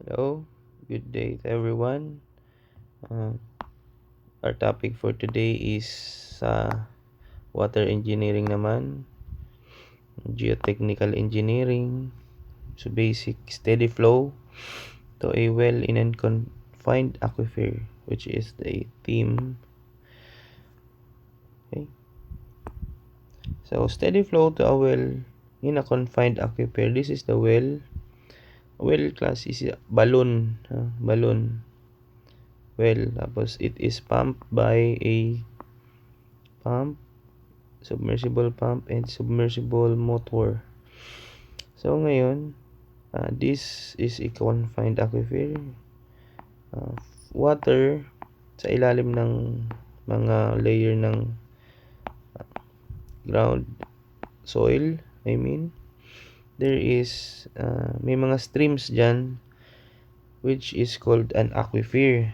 Hello, good day to everyone. Uh, our topic for today is water engineering naman, geotechnical engineering, so basic steady flow to a well in and confined aquifer, which is the theme. Okay, so steady flow to a well in a confined aquifer. This is the well. Well class is balloon, balloon well. Tapos it is pumped by a pump, submersible pump and submersible motor. So ngayon, this is a confined aquifer. Uh, Water sa ilalim ng mga layer ng ground soil. I mean, there is may mga streams dyan which is called an aquifer.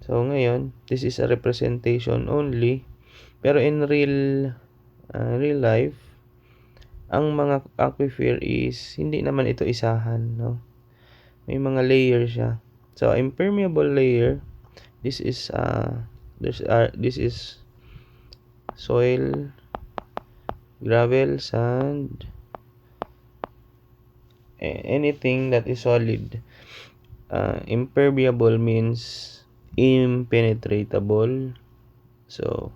So ngayon, this is a representation only. Pero in real life, ang mga aquifer is hindi naman ito isahan, no? May mga layer siya. So impermeable layer, this is this is soil, gravel, sand, anything that is solid. Impermeable means impenetrable. So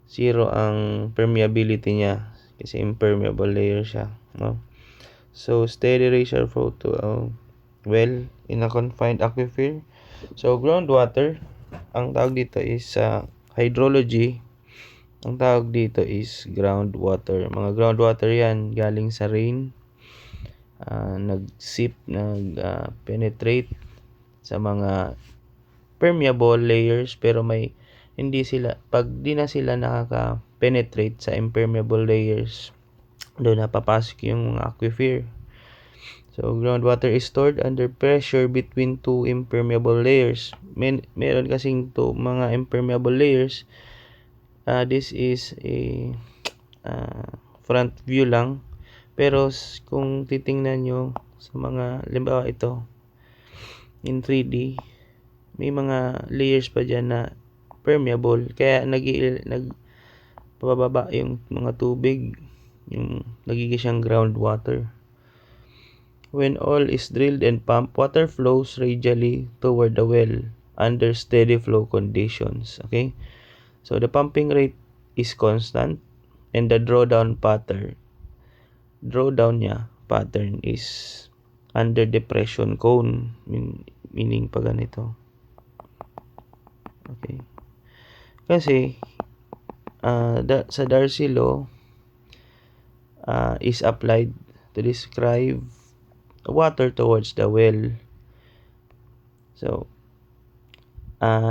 zero ang permeability niya kasi impermeable layer siya, no? So steady ratio flow to well in a confined aquifer. So groundwater, ang tawag dito is hydrology. Ang tawag dito is groundwater. Mga groundwater yan galing sa rain, nag-penetrate sa mga permeable layers, pero hindi sila, pag di na sila nakaka-penetrate sa impermeable layers, doon napapasok yung mga aquifer. So groundwater is stored under pressure between two impermeable layers. Meron kasing mga impermeable layers. This is a front view lang. Pero kung titingnan nyo sa mga, limbawa ito, in 3D, may mga layers pa dyan na permeable. Kaya nagpababa yung mga tubig, yung nagiging siyang groundwater. When oil is drilled and pumped, water flows radially toward the well under steady flow conditions. Okay? So the pumping rate is constant and the drawdown pattern is under depression cone, meaning pa ganito. Okay. Kasi sa Darcy law is applied to describe water towards the well. So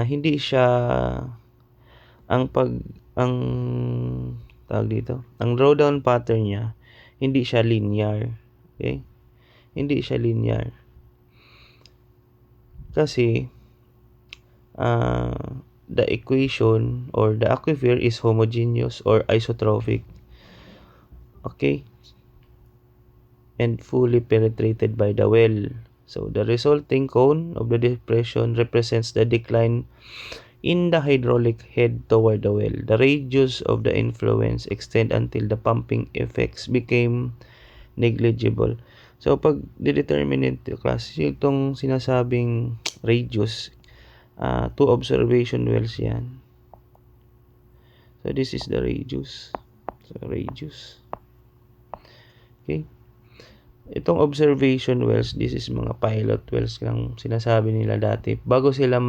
hindi siya ang tawag dito, ang drawdown pattern niya hindi siya linear. Okay? Hindi siya linear. Kasi the equation or the aquifer is homogeneous or isotrophic. Okay? And fully penetrated by the well. So the resulting cone of the depression represents the decline in the hydraulic head toward the well. The radius of the influence extend until the pumping effects became negligible. So pag determine ito class, itong sinasabing radius, two observation wells yan. So this is the radius. So radius. Okay. Itong observation wells, this is mga pilot wells lang sinasabi nila dati. Bago sila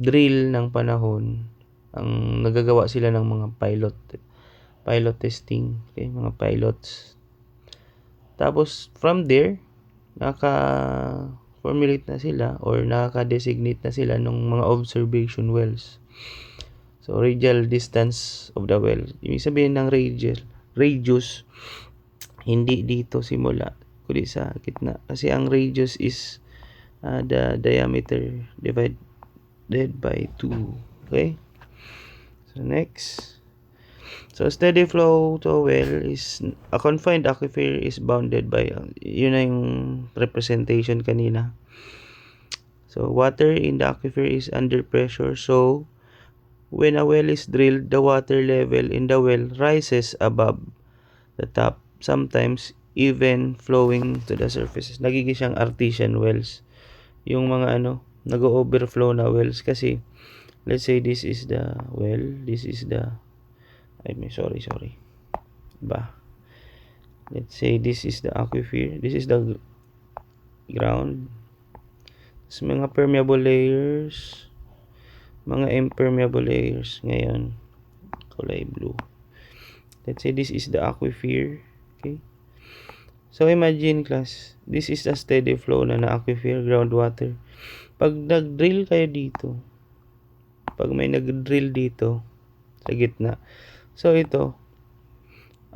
drill ng panahon, ang nagagawa sila ng mga pilot testing, okay, mga pilots. Tapos from there, naka-formulate na sila or naka-designate na sila ng mga observation wells. So radial distance of the well. Ibig sabihin ng radius, hindi dito simula, kundi sa gitna. Kasi ang radius is the diameter divided by 2. Okay? So next. So steady flow to a well is a confined aquifer is bounded by yun na yung representation kanina. So water in the aquifer is under pressure. So when a well is drilled, the water level in the well rises above the top, sometimes even flowing to the surface. Nagiging siyang artesian wells. Yung mga nag-overflow na wells kasi let's say this is the well, this is the sorry. Ba. Let's say this is the aquifer, this is the ground. Tapos mga permeable layers, mga impermeable layers. Ngayon, kulay blue. Let's say this is the aquifer. Okay. So imagine class, this is a steady flow na aquifer, groundwater. Pag nag-drill kayo dito, pag may nag-drill dito sa gitna, so ito,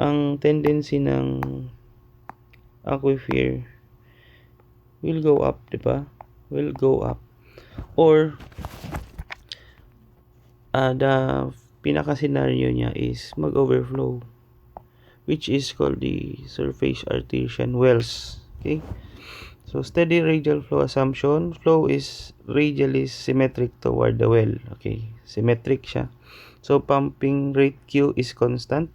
ang tendency ng aquifer will go up, diba? Will go up. Or, the pinaka-scenario niya is mag-overflow, which is called the surface artesian wells. Okay? So, steady radial flow assumption. Flow is radially symmetric toward the well. Okay? Symmetric siya. So, pumping rate Q is constant.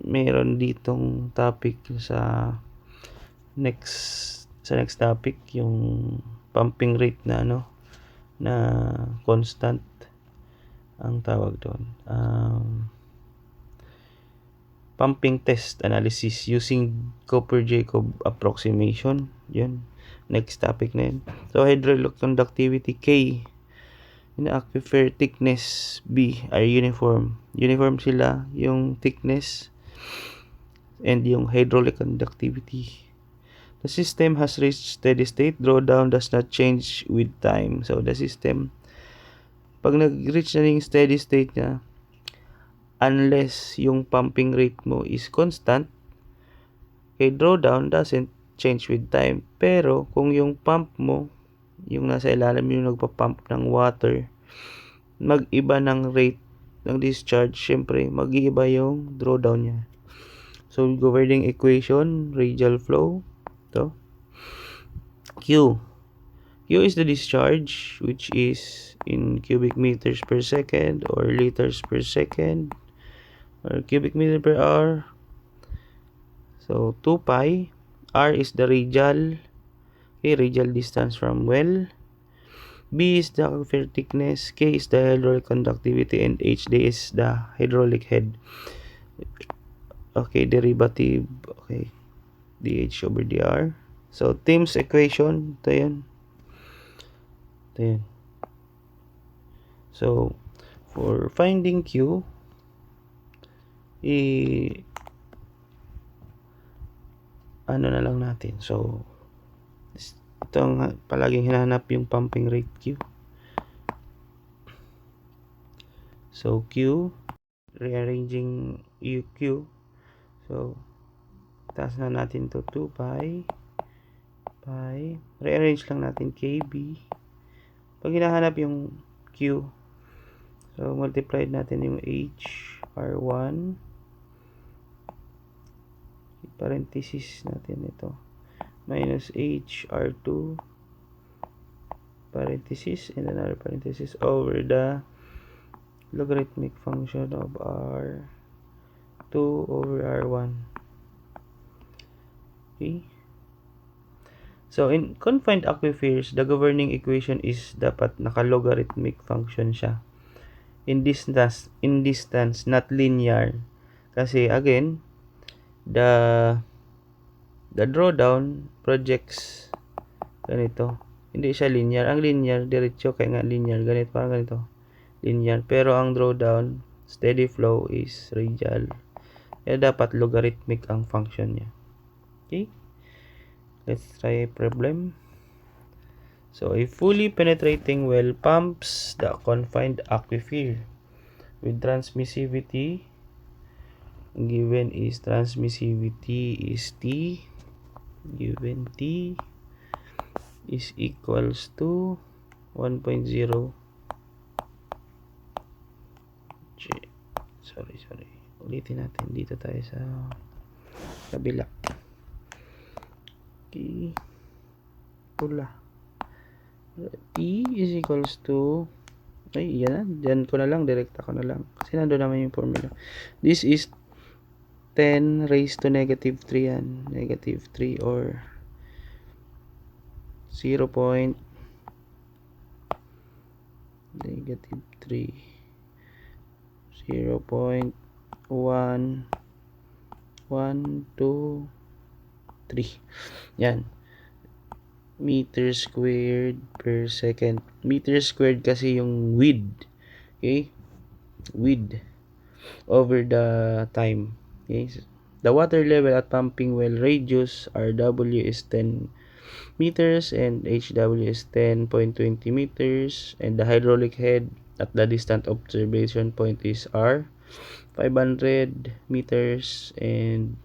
Meron ditong topic sa next topic, yung pumping rate na na constant ang tawag doon. Pumping test analysis using Cooper-Jacob approximation. Yun. Next topic na yun. So, hydraulic conductivity K and aquifer thickness B are uniform. Uniform sila yung thickness and yung hydraulic conductivity. The system has reached steady state. Drawdown does not change with time. So, the system, pag nag-reach na yung steady state niya, unless yung pumping rate mo is constant, okay, drawdown doesn't change with time. Pero, kung yung pump mo, yung nasa ilalim yung nagpa-pump ng water, mag-iba ng rate ng discharge, syempre, mag-iiba yung drawdown niya. So, governing equation, radial flow, to Q is the discharge, which is in cubic meters per second or liters per second or cubic meter per hour. So 2 pi. R is the radial, okay, radial distance from well. B is the aquifer thickness. K is the hydraulic conductivity, and HD is the hydraulic head. Okay, derivative, okay, dH over dr. So, Tim's equation, ito yun. So, for finding Q, ano na lang natin. So, ito ang palaging hinahanap yung pumping rate Q. So, Q, rearranging Q. So, taas na natin to 2 pi. Rearrange lang natin KB. Pag hinahanap yung Q, so multiply natin yung H, R1, parenthesis natin ito, minus H, R2, parenthesis, and another parenthesis over the logarithmic function of R2 over R1. Okay. So, in confined aquifers, the governing equation is dapat naka-logarithmic function siya. In distance, not linear. Kasi, again, the drawdown projects ganito. Hindi siya linear. Ang linear, diretso, kaya nga linear. Ganito, parang ganito. Linear. Pero ang drawdown, steady flow is radial. Kaya dapat logarithmic ang function niya. Okay? Let's try a problem. So, a fully penetrating well pumps the confined aquifer with transmissivity. Given is transmissivity is T. Given T is equals to 1.0 sorry. Ulitin natin. Dito tayo sa kabila. Okay. Pula. E is equals to, ay, yan na. Diyan ko na lang. Direkta ko na lang. Kasi nandun naman yung formula. This is 10 raised to negative 3 yan. Negative 3 or 0. Negative 3. 0.1 1 2 3. Yan. Meter squared per second. Meter squared kasi yung width. Okay? Width over the time. Okay? The water level at pumping well radius RW is 10 meters and HW is 10.20 meters, and the hydraulic head at the distant observation point is R 500 meters and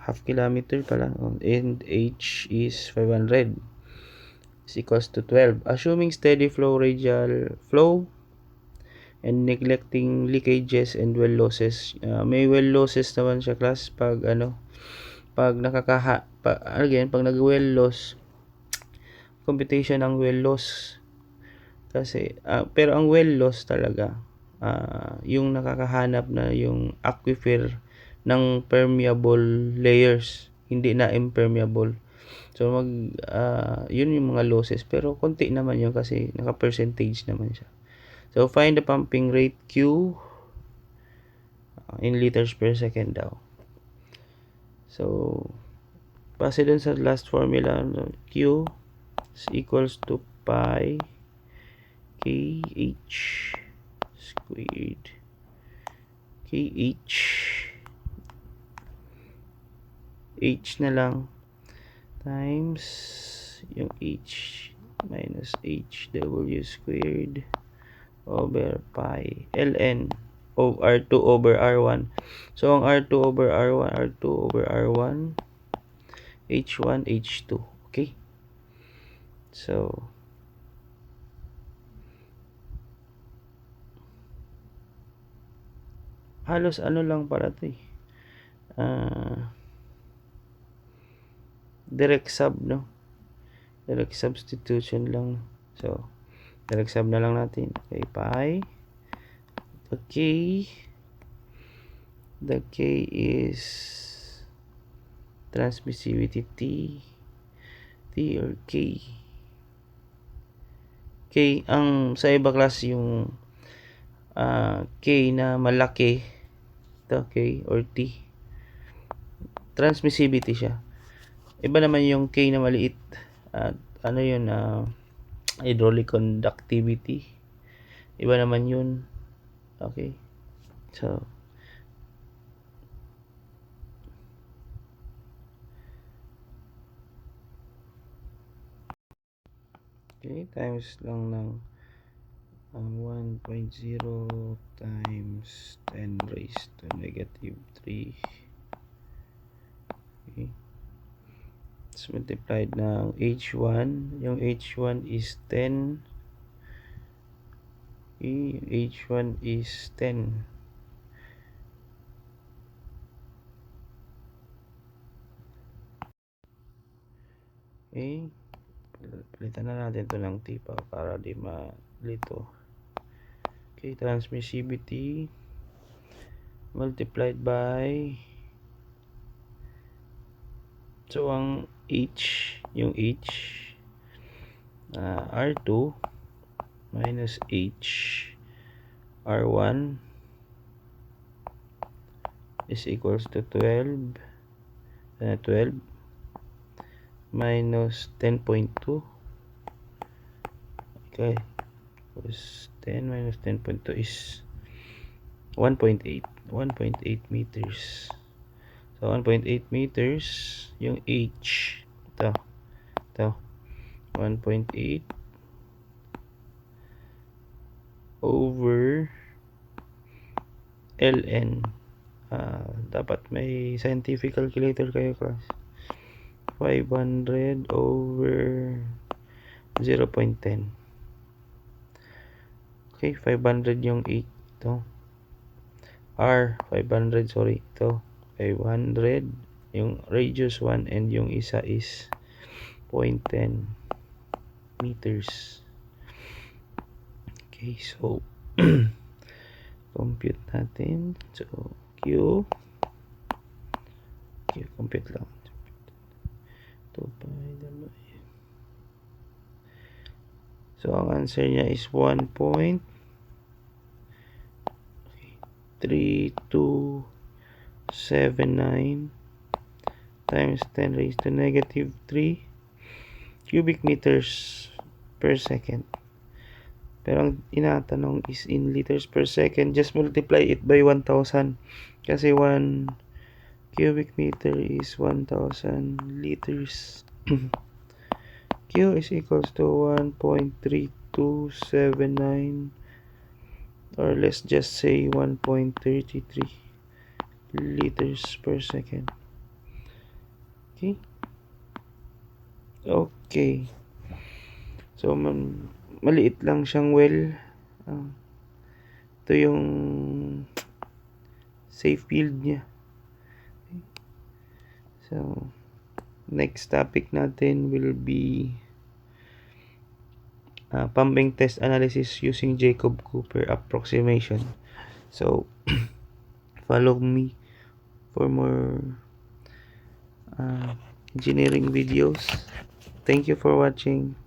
half kilometer pala, and H is 500 is equals to 12. Assuming steady flow, radial flow, and neglecting leakages and well losses. May well losses naman siya, class, pag pag pag nag-well loss, computation ng well loss kasi, pero ang well loss talaga, yung nakakahanap na yung aquifer ng permeable layers, hindi na impermeable. So yun yung mga losses, pero konti naman yun kasi naka-percentage naman siya. So find the pumping rate Q in liters per second daw. So base dun sa last formula, Q is equals to pi KH squared KH H na lang times yung H minus HW squared over pi ln of R2 over R1. So ang R2 over R1 H1 H2. Okay, so halos lang para to direct sub, no? Direct substitution lang. So direct sub na lang natin. Okay, pi. The K is transmissivity T or K. K ang sa iba class yung K na malaki, ito K or T, transmissivity siya. Iba naman yung K na maliit at yun, hydraulic conductivity, iba naman yun. Okay, so times lang ng 1.0 times 10 raised to negative 3. Okay, it's multiplied ng H1. Yung H1 is 10. Okay, H1 is 10. Okay, palitan na natin to ng T para di malito. Okay, transmissivity multiplied by, so ang H, yung H, R2 minus H R1 is equals to 12 minus 10.2. Okay, because 10 minus 10.2 is 1.8 meters. So 1.8 meters yung H, ito 1.8 over ln. Dapat may scientific calculator kayo, class. 500 over 0.10. Okay, 500 yung 8. ito. R, 500, sorry. Ito, 500. Yung radius 1 and yung isa is 0.10 meters. Okay, so compute natin. So, Q, compute lang. 2 pi. So, ang answer niya is 1.3279 times 10 raised to negative 3 cubic meters per second. Pero ang inatanong is in liters per second. Just multiply it by 1,000. Kasi 1 cubic meter is 1,000 liters. Q is equals to 1.3279, or let's just say 1.33 liters per second. Okay. Okay. So, maliit lang siyang well. Ito yung safe field niya. So, next topic natin will be pumping test analysis using Jacob Cooper approximation. So, follow me for more engineering videos. Thank you for watching.